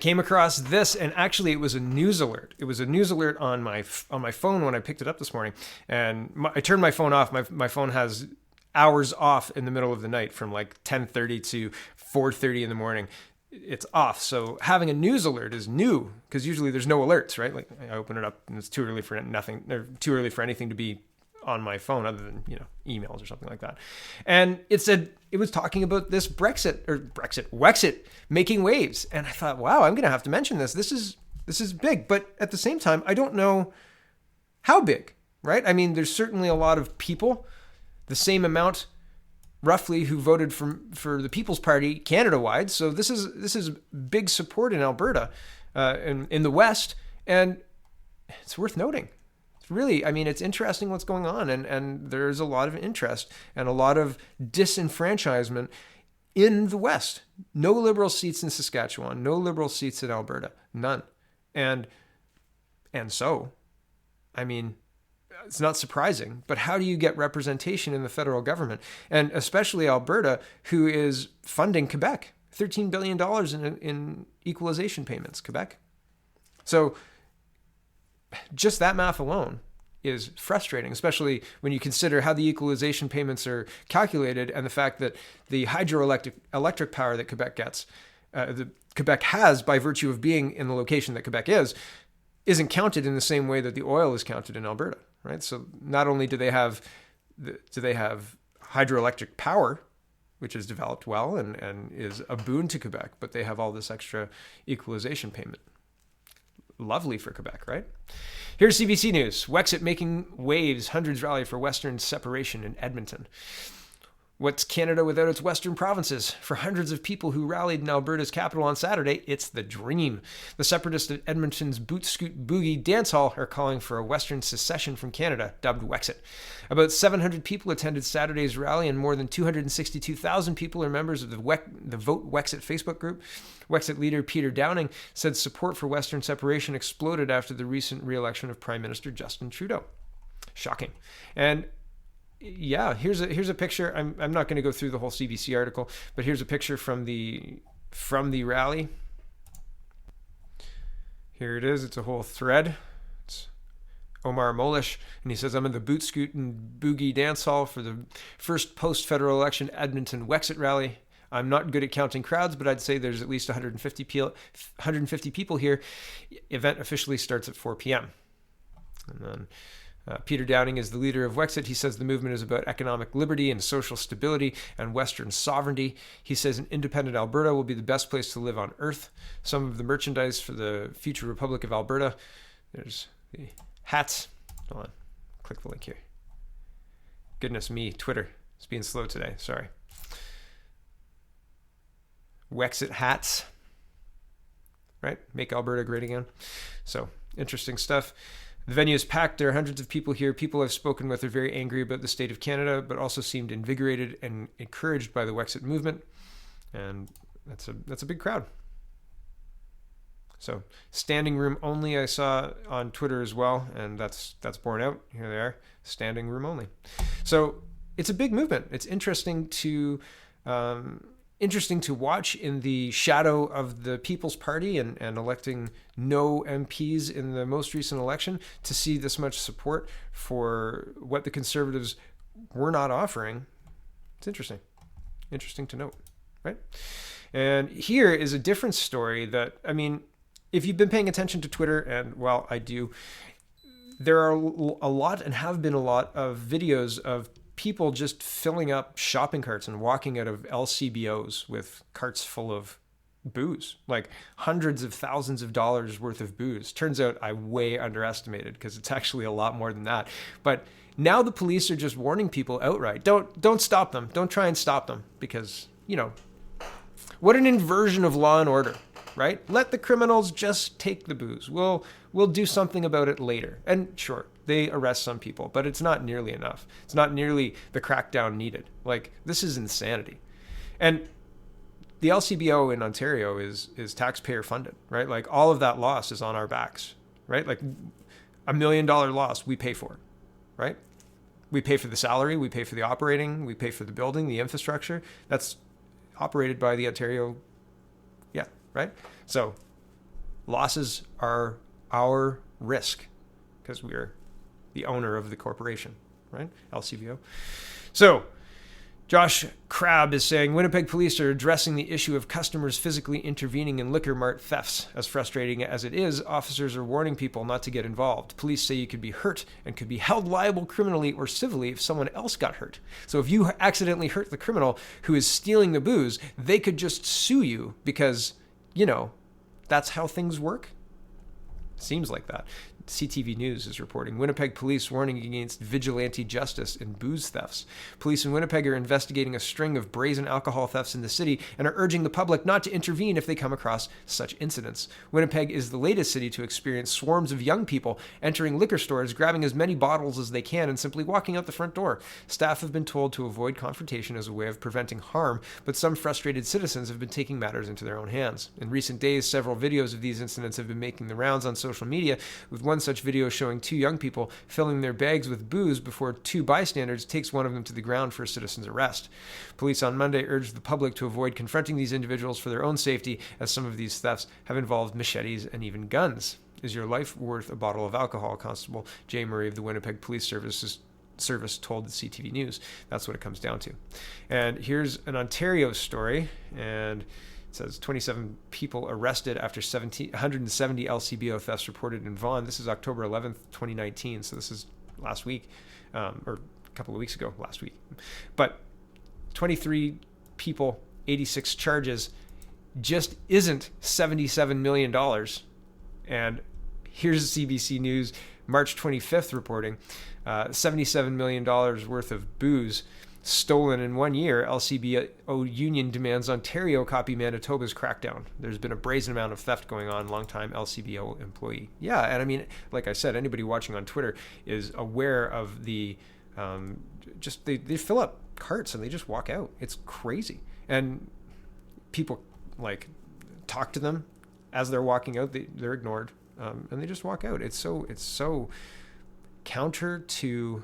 came across this, and actually it was a news alert. It was a news alert on my phone when I picked it up this morning, and I turned my phone off. My phone has hours off in the middle of the night from like 10:30 to 4:30 in the morning. It's off. So having a news alert is new, because usually there's no alerts, right? Like I open it up and it's too early for nothing, or too early for anything to be on my phone other than, emails or something like that. And it was talking about this Wexit making waves. And I thought, wow, I'm going to have to mention this. This is big, but at the same time, I don't know how big, right? I mean, there's certainly a lot of people, the same amount roughly, who voted for the People's Party Canada-wide. So this is big support in Alberta, in the West, and it's worth noting. Really, I mean, it's interesting what's going on, and there's a lot of interest and a lot of disenfranchisement in the West. No Liberal seats in Saskatchewan, no Liberal seats in Alberta, none. And so, I mean, it's not surprising, but how do you get representation in the federal government? And especially Alberta, who is funding Quebec, $13 billion in equalization payments, Quebec. So just that math alone is frustrating, especially when you consider how the equalization payments are calculated and the fact that the hydroelectric power that Quebec gets, Quebec has by virtue of being in the location that Quebec isn't counted in the same way that the oil is counted in Alberta, right? So not only do they have hydroelectric power, which is developed well and is a boon to Quebec, but they have all this extra equalization payment. Lovely for Quebec, right? Here's CBC News. Wexit making waves. Hundreds rally for Western separation in Edmonton. What's Canada without its Western provinces? For hundreds of people who rallied in Alberta's capital on Saturday, it's the dream. The separatists at Edmonton's Boot Scoot Boogie Dance Hall are calling for a Western secession from Canada, dubbed Wexit. About 700 people attended Saturday's rally, and more than 262,000 people are members of the Vote Wexit Facebook group. Wexit leader Peter Downing said support for Western separation exploded after the recent re-election of Prime Minister Justin Trudeau. Shocking. And yeah, here's a picture. I'm not going to go through the whole CBC article, but here's a picture from the rally. Here it is. It's a whole thread. It's Omar Molish, and he says, "I'm in the Boot Scoot and Boogie Dance Hall for the first post-federal election Edmonton Wexit rally. I'm not good at counting crowds, but I'd say there's at least 150 people here. Event officially starts at 4 p.m. And then Peter Downing is the leader of Wexit. He says the movement is about economic liberty and social stability and Western sovereignty. He says an independent Alberta will be the best place to live on Earth. Some of the merchandise for the future Republic of Alberta. There's the hats. Hold on. Click the link here. Goodness me, Twitter. It's being slow today. Sorry. Wexit hats. Right? Make Alberta great again. So, interesting stuff. The venue is packed. There are hundreds of people here. People I've spoken with are very angry about the state of Canada, but also seemed invigorated and encouraged by the Wexit movement. And that's a big crowd. So standing room only I saw on Twitter as well, and that's borne out. Here they are, standing room only. So it's a big movement. It's interesting to watch in the shadow of the People's Party and electing no MPs in the most recent election, to see this much support for what the Conservatives were not offering. It's interesting to note, right? And here is a different story that, I mean, if you've been paying attention to Twitter, and well, I do, there are a lot and have been a lot of videos of people just filling up shopping carts and walking out of LCBOs with carts full of booze, like hundreds of thousands of dollars worth of booze. Turns out I way underestimated, because it's actually a lot more than that. But now the police are just warning people outright. Don't stop them. Don't try and stop them, because, what an inversion of law and order, right? Let the criminals just take the booze. We'll do something about it later. And sure, they arrest some people, but it's not nearly enough. It's not nearly the crackdown needed. Like, this is insanity. And the LCBO in Ontario is taxpayer funded, right? Like, all of that loss is on our backs, right? Like, $1 million loss we pay for, right? We pay for the salary, we pay for the operating, we pay for the building, the infrastructure. That's operated by the Ontario, right? So Losses are our risk because we're the owner of the corporation, right? LCBO. So Josh Crabb is saying Winnipeg police are addressing the issue of customers physically intervening in liquor mart thefts. As frustrating as it is, officers are warning people not to get involved. Police say you could be hurt and could be held liable criminally or civilly if someone else got hurt. So if you accidentally hurt the criminal who is stealing the booze, they could just sue you because, that's how things work. Seems like that. CTV News is reporting Winnipeg police warning against vigilante justice in booze thefts. Police in Winnipeg are investigating a string of brazen alcohol thefts in the city and are urging the public not to intervene if they come across such incidents. Winnipeg is the latest city to experience swarms of young people entering liquor stores, grabbing as many bottles as they can and simply walking out the front door. Staff have been told to avoid confrontation as a way of preventing harm, but some frustrated citizens have been taking matters into their own hands. In recent days, several videos of these incidents have been making the rounds on social media, with one such video showing two young people filling their bags with booze before two bystanders takes one of them to the ground for a citizen's arrest. Police on Monday urged the public to avoid confronting these individuals for their own safety, as some of these thefts have involved machetes and even guns. Is your life worth a bottle of alcohol? Constable Jay Murray of the Winnipeg Police Service told the CTV News. That's what it comes down to. And here's an Ontario story, and it says 27 people arrested after 170 LCBO thefts reported in Vaughan. This is October 11th, 2019. So this is last week, or a couple of weeks ago, last week. But 23 people, 86 charges, just isn't $77 million. And here's CBC News, March 25th reporting, $77 million worth of booze stolen in 1 year. LCBO union demands Ontario copy Manitoba's crackdown. There's been a brazen amount of theft going on. Longtime LCBO employee. Yeah, and I mean, like I said, anybody watching on Twitter is aware of the they fill up carts and they just walk out. It's crazy, and people talk to them as they're walking out. They're ignored, and they just walk out. It's so counter to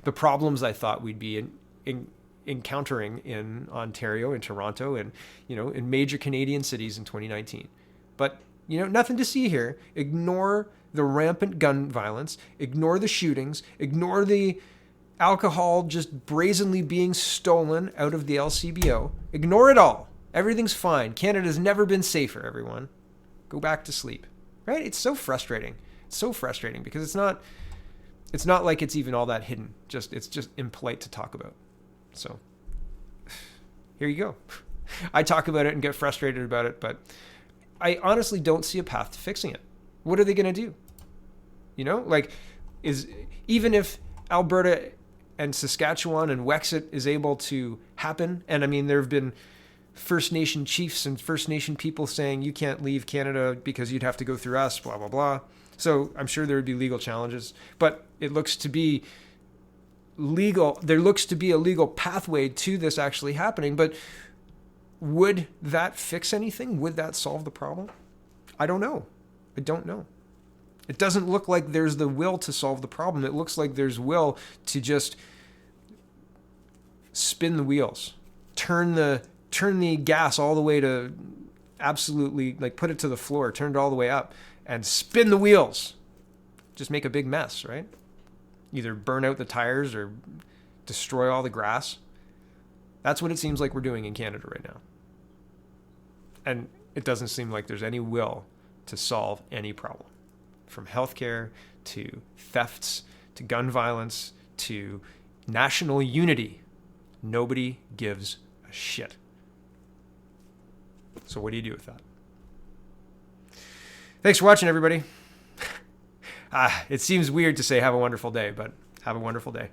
the problems I thought we'd be encountering in Ontario, in Toronto, and in major Canadian cities in 2019. But nothing to see here. Ignore the rampant gun violence, ignore the shootings, ignore the alcohol just brazenly being stolen out of the LCBO. Ignore it all. Everything's fine. Canada's never been safer, everyone. Go back to sleep. Right? It's so frustrating. It's so frustrating because it's not like it's even all that hidden. It's just impolite to talk about. So here you go. I talk about it and get frustrated about it, but I honestly don't see a path to fixing it. What are they going to do? Even if Alberta and Saskatchewan and Wexit is able to happen, and I mean, there have been First Nation chiefs and First Nation people saying you can't leave Canada because you'd have to go through us, blah, blah, blah. So I'm sure there would be legal challenges, but it looks to be legal. There looks to be a legal pathway to this actually happening, but would that fix anything? Would that solve the problem? I don't know. I don't know. It doesn't look like there's the will to solve the problem. It looks like there's will to just spin the wheels, turn the gas all the way to absolutely, put it to the floor, turn it all the way up, and spin the wheels. Just make a big mess, right? Either burn out the tires or destroy all the grass. That's what it seems like we're doing in Canada right now. And it doesn't seem like there's any will to solve any problem. From healthcare to thefts to gun violence to national unity. Nobody gives a shit. So what do you do with that? Thanks for watching, everybody. It seems weird to say have a wonderful day, but have a wonderful day.